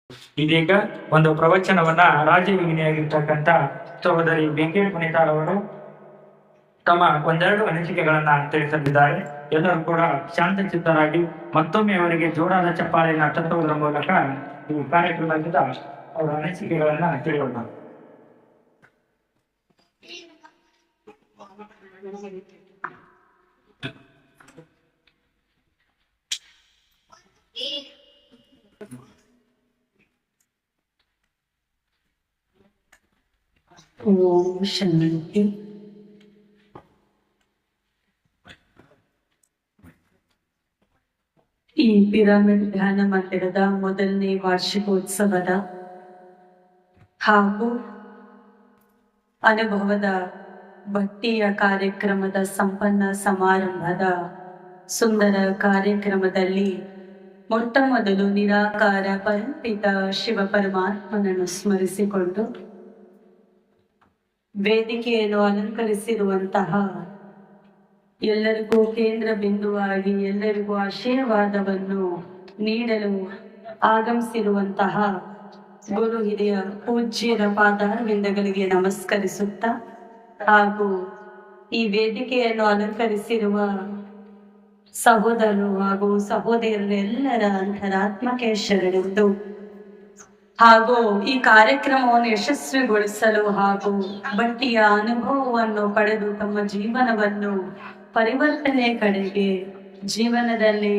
ಇದೀಗ ಒಂದು ಪ್ರವಚನವನ್ನ ರಾಜಯೋಗಿನಿಯಾಗಿರ್ತಕ್ಕಂಥ ಸಹೋದರಿ ಬೆಂಕಿ ಪುನೀತಾರ್ ಅವರು ತಮ್ಮ ಒಂದೆರಡು ಅನಿಸಿಕೆಗಳನ್ನ ತಿಳಿಸಲಿದ್ದಾರೆ. ಎಲ್ಲರೂ ಕೂಡ ಶಾಂತಚಿತ್ತರಾಗಿ ಮತ್ತೊಮ್ಮೆ ಅವರಿಗೆ ಜೋರಾದ ಚಪ್ಪಾಳೆಯನ್ನು ತಟ್ಟುವುದರ ಮೂಲಕ ಈ ಕಾರ್ಯಕ್ರಮದಿಂದ ಅವರ ಅನಿಸಿಕೆಗಳನ್ನ ತಿಳಿಯೋಣ. ಓಂ ಶಾಂತಿ. ಈ ಪಿರಮಿಡ್ ಧ್ಯಾನ ಮಂದಿರದ ಮೊದಲನೇ ವಾರ್ಷಿಕೋತ್ಸವದ ಹಾಗೂ ಅನುಭವದ ಭಟ್ಟಿಯ ಕಾರ್ಯಕ್ರಮದ ಸಂಪನ್ನ ಸಮಾರಂಭದ ಸುಂದರ ಕಾರ್ಯಕ್ರಮದಲ್ಲಿ ಮೊಟ್ಟ ಮೊದಲು ನಿರಾಕಾರ ಪರಂಪಿತ ಶಿವ ಪರಮಾತ್ಮನನ್ನು ಸ್ಮರಿಸಿಕೊಂಡು ವೇದಿಕೆಯನ್ನು ಅಲಂಕರಿಸಿರುವಂತಹ ಎಲ್ಲರಿಗೂ ಕೇಂದ್ರ ಬಿಂದುವಾಗಿ ಎಲ್ಲರಿಗೂ ಆಶೀರ್ವಾದವನ್ನು ನೀಡಲು ಆಗಮಿಸಿರುವಂತಹ ಗುರು ಹಿರಿಯ ಪೂಜ್ಯರ ಪಾದಾರವಿಂದಗಳಿಗೆ ನಮಸ್ಕರಿಸುತ್ತಾ ಹಾಗೂ ಈ ವೇದಿಕೆಯನ್ನು ಅಲಂಕರಿಸಿರುವ ಸಹೋದರರು ಹಾಗೂ ಸಹೋದರರೆಲ್ಲರ ಅಂತರಾತ್ಮಕ್ಕೆ ಶರಣೆಂದು ಹಾಗೂ ಈ ಕಾರ್ಯಕ್ರಮವನ್ನು ಯಶಸ್ವಿಗೊಳಿಸಲು ಹಾಗೂ ಭಟ್ಟಿಯ ಅನುಭವವನ್ನು ಪಡೆದು ತಮ್ಮ ಜೀವನವನ್ನು ಪರಿವರ್ತನೆ ಕಡೆಗೆ ಜೀವನದಲ್ಲಿ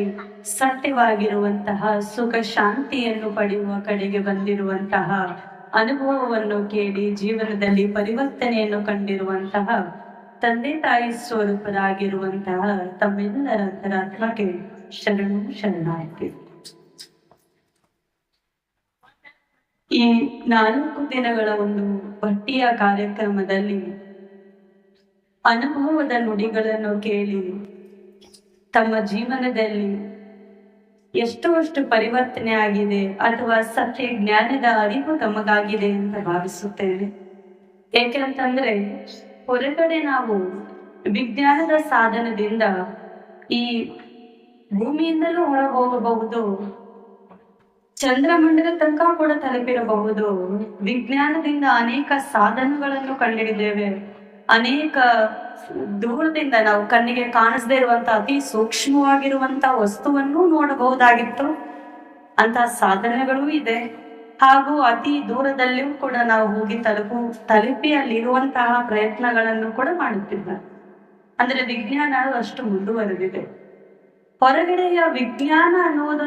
ಸತ್ಯವಾಗಿರುವಂತಹ ಸುಖ ಶಾಂತಿಯನ್ನು ಪಡೆಯುವ ಕಡೆಗೆ ಬಂದಿರುವಂತಹ ಅನುಭವವನ್ನು ಕೇಳಿ ಜೀವನದಲ್ಲಿ ಪರಿವರ್ತನೆಯನ್ನು ಕಂಡಿರುವಂತಹ ತಂದೆ ತಾಯಿ ಸ್ವರೂಪರಾಗಿರುವಂತಹ ತಮ್ಮೆಲ್ಲರ ಅಂತರಾತ್ಮಕ್ಕೆ ಶರಣಾರ್ಥಿ. ಈ 4 ದಿನಗಳ ಒಂದು ಭಟ್ಟಿಯ ಕಾರ್ಯಕ್ರಮದಲ್ಲಿ ಅನುಭವದ ನುಡಿಗಳನ್ನು ಕೇಳಿ ತಮ್ಮ ಜೀವನದಲ್ಲಿ ಎಷ್ಟು ಪರಿವರ್ತನೆ ಆಗಿದೆ ಅಥವಾ ಸತ್ಯ ಜ್ಞಾನದ ಅರಿವು ತಮಗಾಗಿದೆ ಅಂತ ಭಾವಿಸುತ್ತೇನೆ. ಏಕೆಂತಂದ್ರೆ ಹೊರಗಡೆ ನಾವು ವಿಜ್ಞಾನದ ಸಾಧನದಿಂದ ಈ ಭೂಮಿಯಿಂದಲೂ ಹೊರ ಹೋಗಬಹುದು, ಚಂದ್ರಮಂಡಲ ತನಕ ಕೂಡ ತಲುಪಿರಬಹುದು. ವಿಜ್ಞಾನದಿಂದ ಅನೇಕ ಸಾಧನಗಳನ್ನು ಕಂಡುಹಿಡಿದೇವೆ. ಅನೇಕ ದೂರದಿಂದ ನಾವು ಕಣ್ಣಿಗೆ ಕಾಣಿಸದೇ ಇರುವಂತ ಅತಿ ಸೂಕ್ಷ್ಮವಾಗಿರುವಂತ ವಸ್ತುವನ್ನು ನೋಡಬಹುದಾಗಿತ್ತು. ಅಂತ ಸಾಧನೆಗಳೂ ಇದೆ. ಹಾಗೂ ಅತಿ ದೂರದಲ್ಲಿಯೂ ಕೂಡ ನಾವು ಹೋಗಿ ತಲುಪಿ ಅಲ್ಲಿರುವಂತಹ ಪ್ರಯತ್ನಗಳನ್ನು ಕೂಡ ಮಾಡುತ್ತಿದ್ದಾರೆ. ಅಂದ್ರೆ ವಿಜ್ಞಾನ ಅಷ್ಟು ಮುಂದುವರೆದಿದೆ. ಹೊರಗಡೆಯ ವಿಜ್ಞಾನ ಅನ್ನುವುದು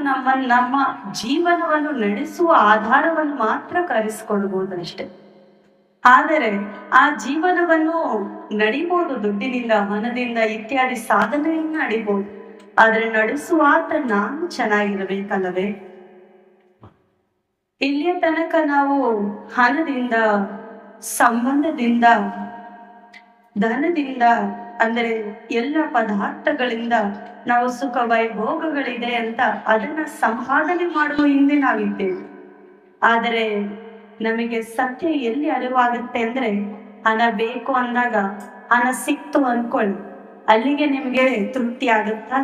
ನಮ್ಮ ಜೀವನವನ್ನು ನಡೆಸುವ ಆಧಾರವನ್ನು ಮಾತ್ರ ಕರೆಸಿಕೊಳ್ಬಹುದಷ್ಟೆ. ಆದರೆ ಆ ಜೀವನವನ್ನು ನಡಿಬಹುದು, ದುಡ್ಡಿನಿಂದ, ಹಣದಿಂದ ಇತ್ಯಾದಿ ಸಾಧನೆಯನ್ನು ನಡಿಬಹುದು. ಆದ್ರೆ ನಡೆಸುವಾತ ನಾನು ಚೆನ್ನಾಗಿರಬೇಕಲ್ಲವೇ? ಇಲ್ಲಿಯ ತನಕ ನಾವು ಹಣದಿಂದ, ಸಂಬಂಧದಿಂದ, ಧನದಿಂದ, ಅಂದರೆ ಎಲ್ಲ ಪದಾರ್ಥಗಳಿಂದ ನಾವು ಸುಖ ವೈಭೋಗಗಳಿದೆ ಅಂತ ಅದನ್ನ ಸಂಪಾದನೆ ಮಾಡುವ ಹಿಂದೆ ನಾವಿದ್ದೇವೆ. ಆದರೆ ನಮಗೆ ಸತ್ಯ ಎಲ್ಲಿ ಅರಿವಾಗುತ್ತೆ ಅಂದ್ರೆ, ಹಣ ಬೇಕು ಅಂದಾಗ ಹಣ ಸಿಕ್ತು ಅನ್ಕೊಳ್ಳಿ, ಅಲ್ಲಿಗೆ ನಿಮ್ಗೆ ತೃಪ್ತಿ ಆಗುತ್ತಾ?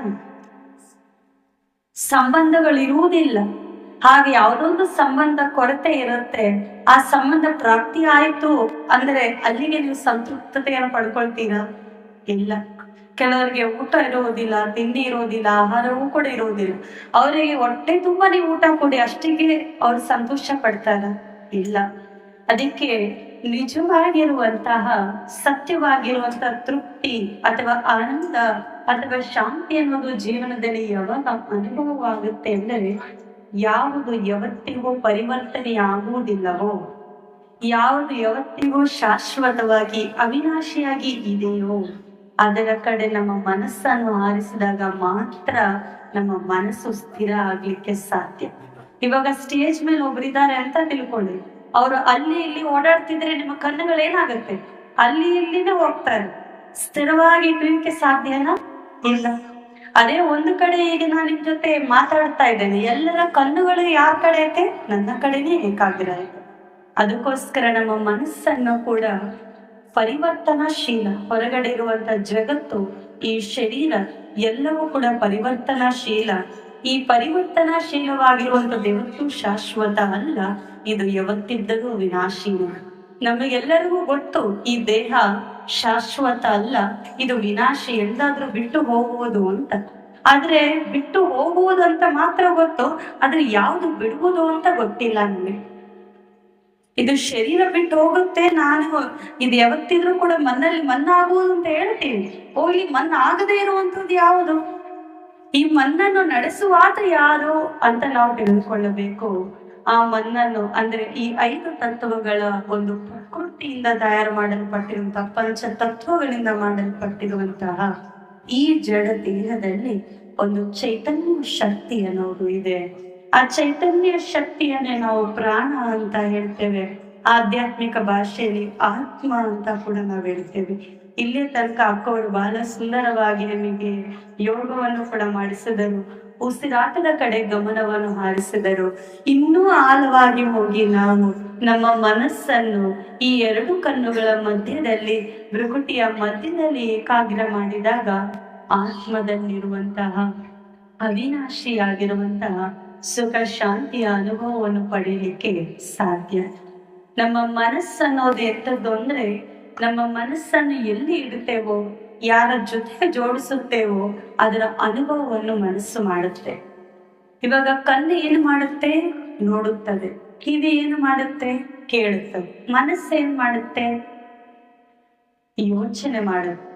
ಸಂಬಂಧಗಳಿರುವುದಿಲ್ಲ. ಹಾಗೆ ಯಾವುದೊಂದು ಸಂಬಂಧ ಕೊರತೆ ಇರುತ್ತೆ, ಆ ಸಂಬಂಧ ಪ್ರಾಪ್ತಿ ಆಯ್ತು ಅಂದ್ರೆ ಅಲ್ಲಿಗೆ ನೀವು ಸಂತೃಪ್ತತೆಯನ್ನು ಪಡ್ಕೊಳ್ತೀರಾ? ಇಲ್ಲ. ಕೆಲವರಿಗೆ ಊಟ ಇರೋದಿಲ್ಲ, ತಿಂಡಿ ಇರೋದಿಲ್ಲ, ಆಹಾರವೂ ಕೂಡ ಇರೋದಿಲ್ಲ. ಅವರಿಗೆ ಹೊಟ್ಟೆ ತುಂಬಾ ನೀವು ಊಟ ಕೊಡಿ, ಅಷ್ಟಿಗೆ ಅವ್ರು ಸಂತೋಷ ಪಡ್ತಾರ? ಇಲ್ಲ. ಅದಕ್ಕೆ ನಿಜವಾಗಿರುವಂತಹ ಸತ್ಯವಾಗಿರುವಂತಹ ತೃಪ್ತಿ ಅಥವಾ ಆನಂದ ಅಥವಾ ಶಾಂತಿ ಅನ್ನೋದು ಜೀವನದಲ್ಲಿ ಯಾವಾಗ ಅನುಭವವಾಗುತ್ತೆ ಅಂದರೆ, ಯಾವುದು ಯಾವತ್ತಿಗೂ ಪರಿವರ್ತನೆ ಆಗುವುದಿಲ್ಲವೋ, ಯಾವುದು ಯಾವತ್ತಿಗೂ ಶಾಶ್ವತವಾಗಿ ಅವಿನಾಶಿಯಾಗಿ ಇದೆಯೋ ಅದರ ಕಡೆ ನಮ್ಮ ಮನಸ್ಸನ್ನು ಆರಿಸಿದಾಗ ಮಾತ್ರ ನಮ್ಮ ಮನಸ್ಸು ಸ್ಥಿರ ಆಗ್ಲಿಕ್ಕೆ ಸಾಧ್ಯ. ಇವಾಗ ಸ್ಟೇಜ್ ಮೇಲೆ ಒಬ್ಬರಿದ್ದಾರೆ ಅಂತ ತಿಳ್ಕೊಳ್ಳಿ, ಅವರು ಅಲ್ಲಿ ಇಲ್ಲಿ ಓಡಾಡ್ತಿದ್ರೆ ನಿಮ್ಮ ಕಣ್ಣುಗಳೇನಾಗತ್ತೆ? ಅಲ್ಲಿ ಇಲ್ಲಿನೇ ಹೋಗ್ತಾರೆ. ಸ್ಥಿರವಾಗಿ ಇಡ್ಲಿಕ್ಕೆ ಸಾಧ್ಯನಾ? ಇಲ್ಲ. ಅದೇ ಒಂದು ಕಡೆ ಈಗ ನಾನು ನಿಮ್ ಜೊತೆ ಮಾತಾಡ್ತಾ ಇದ್ದೇನೆ, ಎಲ್ಲರ ಕಣ್ಣುಗಳು ಯಾರ ಕಡೆ ಐತೆ? ನನ್ನ ಕಡೆನೇ ಏಕಾಗ್ರ ಐತೆ. ಅದಕ್ಕೋಸ್ಕರ ನಮ್ಮ ಮನಸ್ಸನ್ನು ಕೂಡ ಪರಿವರ್ತನಾಶೀಲ. ಹೊರಗಡೆ ಇರುವಂತ ಜಗತ್ತು, ಈ ಶರೀರ ಎಲ್ಲವೂ ಕೂಡ ಪರಿವರ್ತನಾಶೀಲ. ಈ ಪರಿವರ್ತನಾಶೀಲವಾಗಿರುವಂಥದ್ದು ಯಾವತ್ತೂ ಶಾಶ್ವತ ಅಲ್ಲ, ಇದು ಯಾವತ್ತಿದ್ದರೂ ವಿನಾಶೀನ. ನಮಗೆಲ್ಲರಿಗೂ ಗೊತ್ತು ಈ ದೇಹ ಶಾಶ್ವತ ಅಲ್ಲ, ಇದು ವಿನಾಶಿ, ಎಂದಾದ್ರೂ ಬಿಟ್ಟು ಹೋಗುವುದು ಅಂತ. ಆದ್ರೆ ಬಿಟ್ಟು ಹೋಗುವುದು ಅಂತ ಮಾತ್ರ ಗೊತ್ತು, ಆದ್ರೆ ಯಾವುದು ಬಿಡುವುದು ಅಂತ ಗೊತ್ತಿಲ್ಲ ನಮಗೆ. ಇದು ಶರೀರ ಬಿಟ್ಟು ಹೋಗುತ್ತೆ, ನಾನು ಇದು ಯಾವತ್ತಿದ್ರೂ ಕೂಡ ಮನ್ನಲ್ಲಿ ಮನ್ನಾಗುವುದು ಅಂತ ಹೇಳ್ತೀವಿ. ಇಲ್ಲಿ ಮನ್ನ ಆಗದೆ ಇರುವಂತದ್ದು ಯಾವುದು? ಈ ಮನ್ನನ್ನು ನಡೆಸುವಾತ ಯಾರು ಅಂತ ನಾವು ತಿಳಿದುಕೊಳ್ಳಬೇಕು. ಆ ಮನ್ನನ್ನು ಅಂದ್ರೆ ಈ 5 ತತ್ವಗಳ ಒಂದು ಪ್ರಕೃತಿಯಿಂದ ತಯಾರು ಮಾಡಲ್ಪಟ್ಟಿರುವಂತಹ ಪಂಚ ತತ್ವಗಳಿಂದ ಮಾಡಲ್ಪಟ್ಟಿರುವಂತಹ ಈ ಜಡ ದೇಹದಲ್ಲಿ ಒಂದು ಚೈತನ್ಯ ಶಕ್ತಿ ಅನ್ನೋದು ಇದೆ. ಆ ಚೈತನ್ಯ ಶಕ್ತಿಯನ್ನೇ ನಾವು ಪ್ರಾಣ ಅಂತ ಹೇಳ್ತೇವೆ. ಆಧ್ಯಾತ್ಮಿಕ ಭಾಷೆಯಲ್ಲಿ ಆತ್ಮ ಅಂತ ಕೂಡ ನಾವು ಹೇಳ್ತೇವೆ. ಇಲ್ಲೇ ತನಕ ಅಕ್ಕವರು ಬಹಳ ಸುಂದರವಾಗಿ ನಮಗೆ ಯೋಗವನ್ನು ಕೂಡ ಮಾಡಿಸಿದರು, ಉಸಿರಾಟದ ಕಡೆ ಗಮನವನ್ನು ಹಾರಿಸಿದರು. ಇನ್ನೂ ಆಳವಾಗಿ ಹೋಗಿ ನಾವು ನಮ್ಮ ಮನಸ್ಸನ್ನು ಈ 2 ಕಣ್ಣುಗಳ ಮಧ್ಯದಲ್ಲಿ, ಭೃಕುಟಿಯ ಮಧ್ಯದಲ್ಲಿ ಏಕಾಗ್ರ ಮಾಡಿದಾಗ ಆತ್ಮದಲ್ಲಿರುವಂತಹ ಅವಿನಾಶಿಯಾಗಿರುವಂತಹ ಸುಖ ಶಾಂತಿಯ ಅನುಭವವನ್ನು ಪಡೆಯಲಿಕ್ಕೆ ಸಾಧ್ಯ. ನಮ್ಮ ಮನಸ್ಸನ್ನೋದು ಎಂಥದ್ದು ಅಂದ್ರೆ, ನಮ್ಮ ಮನಸ್ಸನ್ನು ಎಲ್ಲಿ ಇಡುತ್ತೇವೋ, ಯಾರ ಜೊತೆ ಜೋಡಿಸುತ್ತೇವೋ ಅದರ ಅನುಭವವನ್ನು ಮನಸ್ಸು ಮಾಡುತ್ತೆ. ಇವಾಗ ಕಣ್ಣು ಏನು ಮಾಡುತ್ತೆ? ನೋಡುತ್ತದೆ. ಕಿವಿ ಏನು ಮಾಡುತ್ತೆ? ಕೇಳುತ್ತದೆ. ಮನಸ್ಸು ಏನ್ ಮಾಡುತ್ತೆ? ಯೋಚನೆ ಮಾಡುತ್ತೆ,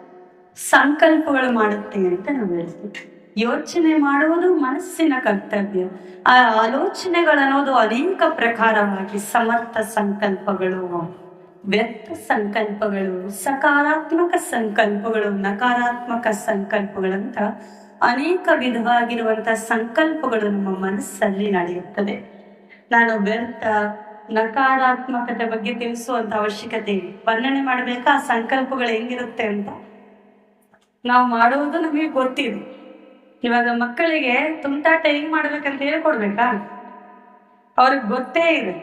ಸಂಕಲ್ಪಗಳು ಮಾಡುತ್ತೆ ಅಂತ ನಾವು ಹೇಳ್ತೀವಿ. ಯೋಚನೆ ಮಾಡುವುದು ಮನಸ್ಸಿನ ಕರ್ತವ್ಯ. ಆ ಆಲೋಚನೆಗಳನ್ನೋದು ಅನೇಕ ಪ್ರಕಾರವಾಗಿ ಸಮರ್ಥ ಸಂಕಲ್ಪಗಳು, ವ್ಯರ್ಥ ಸಂಕಲ್ಪಗಳು, ಸಕಾರಾತ್ಮಕ ಸಂಕಲ್ಪಗಳು, ನಕಾರಾತ್ಮಕ ಸಂಕಲ್ಪಗಳಂತ ಅನೇಕ ವಿಧವಾಗಿರುವಂತಹ ಸಂಕಲ್ಪಗಳು ನಮ್ಮ ಮನಸ್ಸಲ್ಲಿ ನಡೆಯುತ್ತದೆ. ನಾನು ವ್ಯರ್ಥ ನಕಾರಾತ್ಮಕತೆ ಬಗ್ಗೆ ತಿಳಿಸುವಂತ ಅವಶ್ಯಕತೆ ಇದೆ. ವರ್ಣನೆ ಮಾಡ್ಬೇಕಾ ಆ ಸಂಕಲ್ಪಗಳು ಹೆಂಗಿರುತ್ತೆ ಅಂತ? ನಾವು ಮಾಡುವುದು ನಮಗೆ ಗೊತ್ತಿದೆ. ಇವಾಗ ಮಕ್ಕಳಿಗೆ ತುಂಟಾಟ ಹೆಂಗ್ ಮಾಡ್ಬೇಕಂತ ಹೇಳ್ಕೊಡ್ಬೇಕಾ? ಅವ್ರಿಗೆ ಗೊತ್ತೇ ಇದೆ.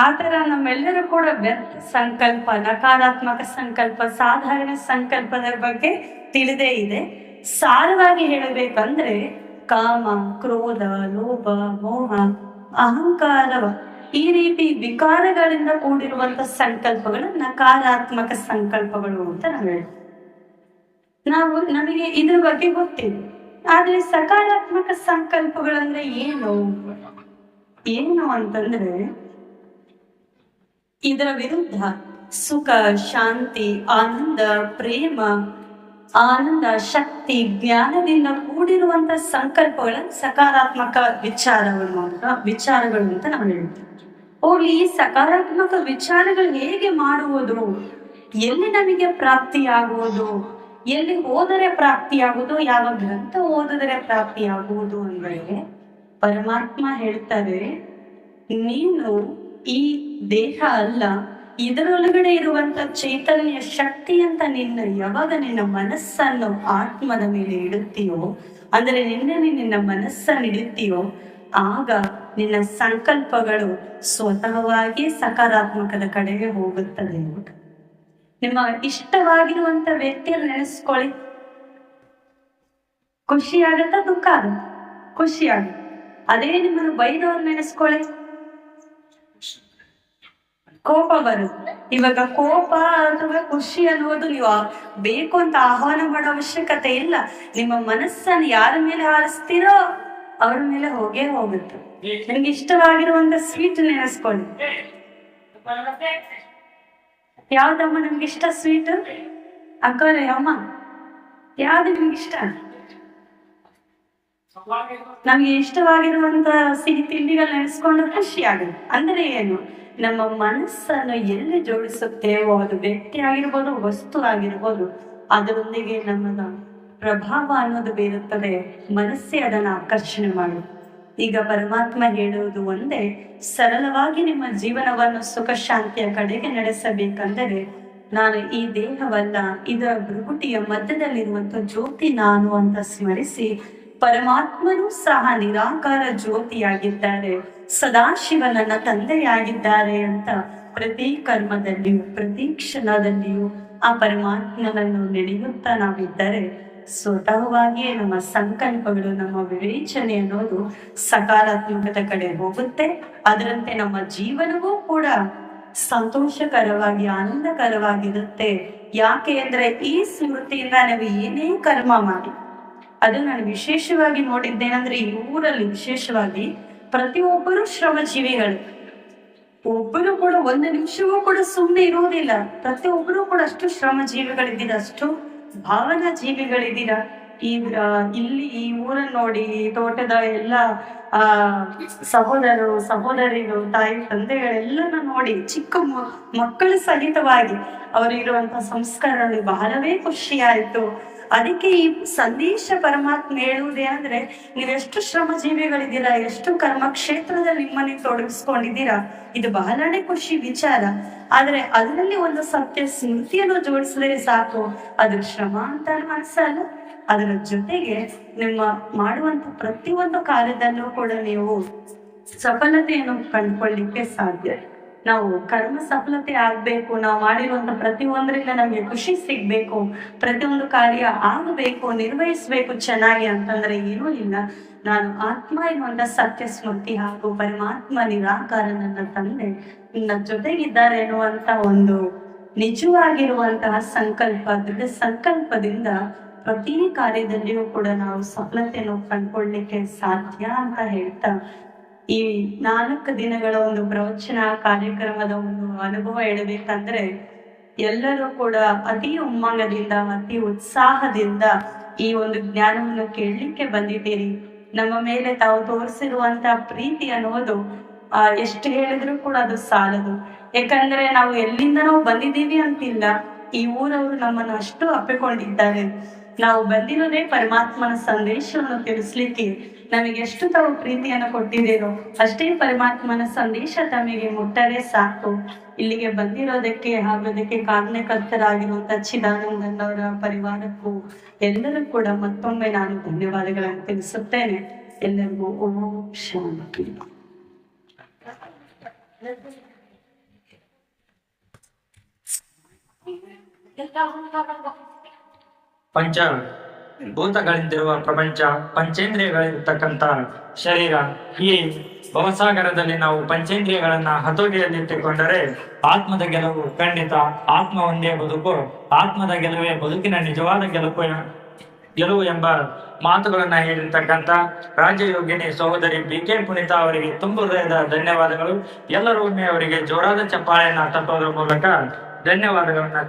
ಆತರ ನಮ್ಮೆಲ್ಲರೂ ಕೂಡ ವ್ಯರ್ಥ ಸಂಕಲ್ಪ, ನಕಾರಾತ್ಮಕ ಸಂಕಲ್ಪ, ಸಾಧಾರಣ ಸಂಕಲ್ಪದ ಬಗ್ಗೆ ತಿಳಿದೇ ಇದೆ. ಸಾರವಾಗಿ ಹೇಳಬೇಕಂದ್ರೆ ಕಾಮ, ಕ್ರೋಧ, ಲೋಭ, ಮೋಹ, ಅಹಂಕಾರ, ಈ ರೀತಿ ವಿಕಾರಗಳಿಂದ ಕೂಡಿರುವಂತ ಸಂಕಲ್ಪಗಳು ನಕಾರಾತ್ಮಕ ಸಂಕಲ್ಪಗಳು ಅಂತ ನಾವು ಹೇಳ್ತೀವಿ. ನಮಗೆ ಇದ್ರ ಬಗ್ಗೆ ಗೊತ್ತಿದೆ. ಆದ್ರೆ ಸಕಾರಾತ್ಮಕ ಸಂಕಲ್ಪಗಳಂದ್ರೆ ಏನು ಅಂತಂದ್ರೆ, ಇದರ ವಿರುದ್ಧ ಸುಖ, ಶಾಂತಿ, ಆನಂದ, ಪ್ರೇಮ, ಆನಂದ, ಶಕ್ತಿ, ಜ್ಞಾನದಿಂದ ಕೂಡಿರುವಂತ ಸಂಕಲ್ಪಗಳ ಸಕಾರಾತ್ಮಕ ವಿಚಾರಗಳು ಅಂತ ನಾವು ಹೇಳ್ತೀವಿ. ಈ ಸಕಾರಾತ್ಮಕ ವಿಚಾರಗಳು ಹೇಗೆ ಮಾಡುವುದು, ಎಲ್ಲಿ ನಮಗೆ ಪ್ರಾಪ್ತಿಯಾಗುವುದು, ಎಲ್ಲಿ ಹೋದರೆ ಪ್ರಾಪ್ತಿಯಾಗುವುದು, ಯಾವ ಗ್ರಂಥ ಓದಿದರೆ ಪ್ರಾಪ್ತಿಯಾಗುವುದು ಅಂದ್ರೆ, ಪರಮಾತ್ಮ ಹೇಳ್ತಾರೆ, ನೀನು ಈ ದೇಹ ಅಲ್ಲ, ಇದರೊಳಗಡೆ ಇರುವಂತ ಚೈತನ್ಯ ಶಕ್ತಿ ಅಂತ ಯಾವಾಗ ನಿನ್ನ ಮನಸ್ಸನ್ನು ಆತ್ಮದ ಮೇಲೆ ಇಡುತ್ತೀಯೋ, ಅಂದ್ರೆ ನಿನ್ನ ಮನಸ್ಸನ್ನು ಇಡುತ್ತೀಯೋ, ಆಗ ನಿನ್ನ ಸಂಕಲ್ಪಗಳು ಸ್ವತಃವಾಗಿ ಸಕಾರಾತ್ಮಕದ ಕಡೆಗೆ ಹೋಗುತ್ತದೆ. ನಿಮ್ಮ ಇಷ್ಟವಾಗಿರುವಂತ ವ್ಯಕ್ತಿಯನ್ನು ನೆನೆಸ್ಕೊಳ್ಳಿ, ಖುಷಿ ಆಗತ್ತ? ದುಃಖ ಆಗುತ್ತೆ? ಖುಷಿ ಆಗುತ್ತೆ. ಅದೇ ನಿಮ್ಮನ್ನು ಬೈದವ್ರು ನೆನೆಸ್ಕೊಳ್ಳಿ, ಕೋಪ ಬರುತ್ತೆ. ಇವಾಗ ಕೋಪ ಅಥವಾ ಖುಷಿ ಅನ್ನೋದು ನೀವು ಬೇಕು ಅಂತ ಆಹ್ವಾನ ಮಾಡೋ ಅವಶ್ಯಕತೆ ಇಲ್ಲ. ನಿಮ್ಮ ಮನಸ್ಸನ್ನು ಯಾರ ಮೇಲೆ ಹಾರಿಸ್ತೀರೋ ಅವ್ರ ಮೇಲೆ ಹೋಗೇ ಹೋಗುತ್ತೆ. ನಿಮ್ಗೆ ಇಷ್ಟವಾಗಿರುವಂತ ಸ್ವೀಟ್ ನೆನೆಸ್ಕೊಳ್ಳಿ. ಯಾವ್ದಮ್ಮ ನಿಮ್ಗೆ ಇಷ್ಟ ಸ್ವೀಟ್? ಅಕ್ಕವ್ರೆ, ಅಮ್ಮ ಯಾವ್ದು ನಿಮ್ಗೆ ಇಷ್ಟ? ನಮ್ಗೆ ಇಷ್ಟವಾಗಿರುವಂತ ಸಿಹಿ ತಿಂಡಿಗಳು ನೆನೆಸ್ಕೊಂಡು ಖುಷಿ ಆಗುತ್ತೆ. ಅಂದ್ರೆ ಏನು? ನಮ್ಮ ಮನಸ್ಸನ್ನು ಎಲ್ಲಿ ಜೋಡಿಸುತ್ತೇವೋ, ಅದು ವ್ಯಕ್ತಿ ಆಗಿರ್ಬೋದು, ವಸ್ತು ಆಗಿರ್ಬೋದು, ಅದರೊಂದಿಗೆ ನಮ್ಮ ಪ್ರಭಾವ ಅನ್ನೋದು ಬೀರುತ್ತದೆ. ಮನಸ್ಸೇ ಅದನ್ನ ಆಕರ್ಷಣೆ ಮಾಡುತ್ತೆ. ಈಗ ಪರಮಾತ್ಮ ಹೇಳುವುದು ಒಂದೇ, ಸರಳವಾಗಿ ನಿಮ್ಮ ಜೀವನವನ್ನು ಸುಖ ಶಾಂತಿಯ ಕಡೆಗೆ ನಡೆಸಬೇಕಂದರೆ, ನಾನು ಈ ದೇಹವಲ್ಲ, ಇದರ ಭೃಕುಟಿಯ ಮಧ್ಯದಲ್ಲಿರುವಂತ ಜ್ಯೋತಿ ನಾನು ಅಂತ ಸ್ಮರಿಸಿ, ಪರಮಾತ್ಮನೂ ಸಹ ನಿರಾಕಾರ ಜ್ಯೋತಿಯಾಗಿದ್ದಾರೆ, ಸದಾಶಿವ ನನ್ನ ತಂದೆಯಾಗಿದ್ದಾರೆ ಅಂತ ಪ್ರತಿ ಕರ್ಮದಲ್ಲಿಯೂ ಪ್ರತಿ ಕ್ಷಣದಲ್ಲಿಯೂ ಆ ಪರಮಾತ್ಮನನ್ನು ನೆನೆಯುತ್ತಾ ನಾವಿದ್ದರೆ ಸ್ವತಃವಾಗಿಯೇ ನಮ್ಮ ಸಂಕಲ್ಪಗಳು, ನಮ್ಮ ವಿವೇಚನೆ ಅನ್ನೋದು ಸಕಾರಾತ್ಮಕದ ಕಡೆ ಹೋಗುತ್ತೆ. ಅದರಂತೆ ನಮ್ಮ ಜೀವನವೂ ಕೂಡ ಸಂತೋಷಕರವಾಗಿ, ಆನಂದಕರವಾಗಿರುತ್ತೆ. ಯಾಕೆ ಅಂದ್ರೆ ಈ ಸ್ಮೃತಿಯಿಂದ ನಾವು ಏನೇ ಕರ್ಮ ಮಾಡಿ, ಅದು ನಾನು ವಿಶೇಷವಾಗಿ ನೋಡಿದ್ದೇನೆಂದ್ರೆ ಈ ಊರಲ್ಲಿ ವಿಶೇಷವಾಗಿ ಪ್ರತಿಯೊಬ್ಬರು ಶ್ರಮಜೀವಿಗಳು. ಒಬ್ಬರು ಕೂಡ ಒಂದು ನಿಮಿಷವೂ ಕೂಡ ಸುಮ್ಮನೆ ಇರುವುದಿಲ್ಲ. ಪ್ರತಿಯೊಬ್ಬರು ಕೂಡ ಅಷ್ಟು ಶ್ರಮಜೀವಿಗಳಿದ್ದೀರಾ, ಅಷ್ಟು ಭಾವನಾ ಜೀವಿಗಳಿದ್ದೀರಾ. ಇಲ್ಲಿ ಈ ಊರನ್ನು ನೋಡಿ, ಈ ತೋಟದ ಎಲ್ಲ ಸಹೋದರರು ಸಹೋದರಿಗಳು, ತಾಯಿ ತಂದೆಗಳೆಲ್ಲನ ನೋಡಿ, ಚಿಕ್ಕ ಮಕ್ಕಳು ಸಹಿತವಾಗಿ ಅವರು ಇರುವಂತಹ ಸಂಸ್ಕಾರಗಳು ಬಹಳವೇ ಖುಷಿ ಆಯ್ತು. ಅದಕ್ಕೆ ಈ ಸಂದೇಶ ಪರಮಾತ್ಮ ಹೇಳುವುದೇನಂದ್ರೆ, ನೀವೆಷ್ಟು ಶ್ರಮಜೀವಿಗಳಿದ್ದೀರಾ, ಎಷ್ಟು ಕರ್ಮ ಕ್ಷೇತ್ರದಲ್ಲಿ ನಿಮ್ಮನ್ನೇ ತೊಡಗಿಸ್ಕೊಂಡಿದ್ದೀರಾ, ಇದು ಬಹಳನೇ ಖುಷಿ ವಿಚಾರ. ಆದ್ರೆ ಅದರಲ್ಲಿ ಒಂದು ಸತ್ಯ ಸ್ಮೃತಿಯನ್ನು ಜೋಡಿಸಿದ್ರೆ ಸಾಕು, ಅದ್ರ ಶ್ರಮ ಅಂತ ಅನ್ಸಲ್ಲ. ಅದರ ಜೊತೆಗೆ ನಿಮ್ಮ ಮಾಡುವಂತ ಪ್ರತಿಯೊಂದು ಕಾರ್ಯದಲ್ಲೂ ಕೂಡ ನೀವು ಸಫಲತೆಯನ್ನು ಕಂಡುಕೊಳ್ಳಿಕ್ಕೆ ಸಾಧ್ಯ. ನಾವು ಕರ್ಮ ಸಫಲತೆ ಆಗ್ಬೇಕು, ನಾವು ಮಾಡಿರುವಂತ ಪ್ರತಿಯೊಂದರಿಂದ ನಮಗೆ ಖುಷಿ ಸಿಗ್ಬೇಕು, ಪ್ರತಿಯೊಂದು ಕಾರ್ಯ ಆಗಬೇಕು, ನಿರ್ವಹಿಸ್ಬೇಕು ಚೆನ್ನಾಗಿ ಅಂತಂದ್ರೆ ಏನೂ ಇಲ್ಲ. ನಾನು ಆತ್ಮ ಎನ್ನುವಂತ ಸತ್ಯ ಸ್ಮೃತಿ ಹಾಗೂ ಪರಮಾತ್ಮ ನಿರಾಕಾರ ನನ್ನ ತಂದೆ ನನ್ನ ಜೊತೆಗಿದ್ದಾರೆ ಎನ್ನುವಂತ ಒಂದು ನಿಜವಾಗಿರುವಂತಹ ಸಂಕಲ್ಪ, ದೃಢ ಸಂಕಲ್ಪದಿಂದ ಪ್ರತಿ ಕಾರ್ಯದಲ್ಲಿಯೂ ಕೂಡ ನಾವು ಸಫಲತೆಯನ್ನು ಕಂಡುಕೊಳ್ಳಿಕ್ಕೆ ಸಾಧ್ಯ ಅಂತ ಹೇಳ್ತಾ, ಈ 4 ದಿನಗಳ ಒಂದು ಪ್ರವಚನ ಕಾರ್ಯಕ್ರಮದ ಒಂದು ಅನುಭವ ಹೇಳಬೇಕಂದ್ರೆ, ಎಲ್ಲರೂ ಕೂಡ ಅತಿ ಉಮ್ಮಂಗದಿಂದ, ಅತಿ ಉತ್ಸಾಹದಿಂದ ಈ ಒಂದು ಜ್ಞಾನವನ್ನು ಕೇಳಲಿಕ್ಕೆ ಬಂದಿದ್ದೀರಿ. ನಮ್ಮ ಮೇಲೆ ತಾವು ತೋರಿಸಿರುವಂತ ಪ್ರೀತಿ ಅನ್ನೋದು ಎಷ್ಟು ಹೇಳಿದ್ರು ಕೂಡ ಅದು ಸಾಲದು. ಯಾಕಂದ್ರೆ ನಾವು ಎಲ್ಲಿಂದನೋ ಬಂದಿದ್ದೀವಿ ಅಂತಿಲ್ಲ, ಈ ಊರವರು ನಮ್ಮನ್ನು ಅಷ್ಟು ಅಪ್ಪಿಕೊಂಡಿದ್ದಾರೆ. ನಾವು ಬಂದಿರೋದೇ ಪರಮಾತ್ಮನ ಸಂದೇಶವನ್ನು ತಿಳಿಸ್ಲಿಕ್ಕೆ. ನಮಗೆ ಎಷ್ಟು ತಾವು ಪ್ರೀತಿಯನ್ನು ಕೊಟ್ಟಿದ್ದೀರೋ ಅಷ್ಟೇ ಪರಮಾತ್ಮನ ಸಂದೇಶ ತಮಗೆ ಮುಟ್ಟರೆ ಸಾಕು. ಇಲ್ಲಿಗೆ ಬಂದಿರೋದಕ್ಕೆ ಹಾಗೂ ಅದಕ್ಕೆ ಕಾರಣಕರ್ತರಾಗಿರುವಂತ ಚಿದಾನಂದನವರ ಪರಿವಾರಕ್ಕೂ ಎಲ್ಲರೂ ಕೂಡ ಮತ್ತೊಮ್ಮೆ ನಾನು ಧನ್ಯವಾದಗಳನ್ನು ತಿಳಿಸುತ್ತೇನೆ. ಎಲ್ಲರಿಗೂ ಓಂ ಶಾಂತಿ. ಪಂಚ ಭೂತಗಳಿಂದಿರುವ ಪ್ರಪಂಚ, ಪಂಚೇಂದ್ರಿಯಗಳಿರ್ತಕ್ಕಂಥ ಶರೀರ, ಈ ಭವಸಾಗರದಲ್ಲಿ ನಾವು ಪಂಚೇಂದ್ರಿಯಗಳನ್ನ ಹತೋಟಿಯಲ್ಲಿಟ್ಟುಕೊಂಡರೆ ಆತ್ಮದ ಗೆಲುವು ಖಂಡಿತ. ಆತ್ಮ ಒಂದೇ ಬದುಕು, ಆತ್ಮದ ಗೆಲುವೇ ಬದುಕಿನ ನಿಜವಾದ ಗೆಲುವು ಎಂಬ ಮಾತುಗಳನ್ನ ಹೇಳಿರ್ತಕ್ಕಂಥ ರಾಜಯೋಗಿನಿ ಸಹೋದರಿ BK ಪುನೀತಾ ಅವರಿಗೆ ತುಂಬ ಹೃದಯದ ಧನ್ಯವಾದಗಳು. ಎಲ್ಲರೂ ಒಮ್ಮೆ ಅವರಿಗೆ ಜೋರಾದ ಚಪ್ಪಾಳೆಯನ್ನ ತಟ್ಟೋದ್ರ ಮೂಲಕ ಧನ್ಯವಾದಗಳನ್ನ